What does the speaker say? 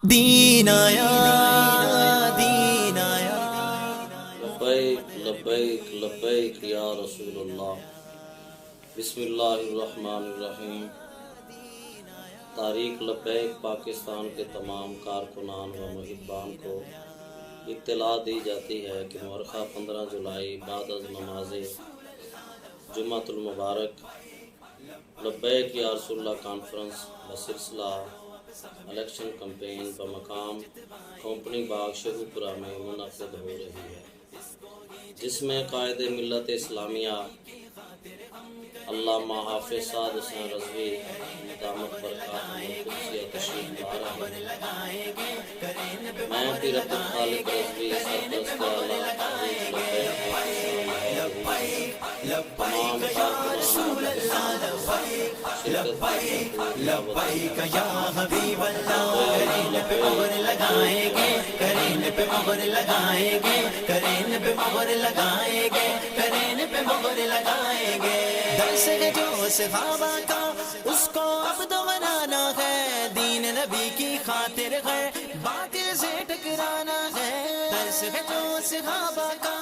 دین آیا، دین آیا۔ لبیک لبیک لبیک یا رسول اللہ۔ بسم اللہ الرحمن الرحیم۔ تاریخ لبیک پاکستان کے تمام کارکنان و محبان کو اطلاع دی جاتی ہے کہ مورخہ 15 جولائی بعد از نماز جمعۃ المبارک لبیک یا رسول اللہ کانفرنس بسلسلہ الیکشن کمپین بمقام کمپنی باغ شہوپورہ میں منعقد ہو رہی ہے، جس میں قائد ملت اسلامیہ علامہ حافظ سعد حسین رضوی دامت برکاتہ القدسیہ تشریف لا رہے ہیں۔ میں پیر عبدالخالق رضوی سرپرست اعلیٰ تاریخ تمام لبیک یا حبیب اللہ، کرین پہ مہر لگائیں گے، کرین پہ مہر لگائیں گے، کرین پہ مہر لگائیں گے، کرین پہ مہر لگائیں گے۔ درس ہے جو صحابہ کا اس کو اب دہرانا ہے، دین نبی کی خاطر ہے، باطل سے ٹکرانا ہے۔ درس ہے جو صحابہ کا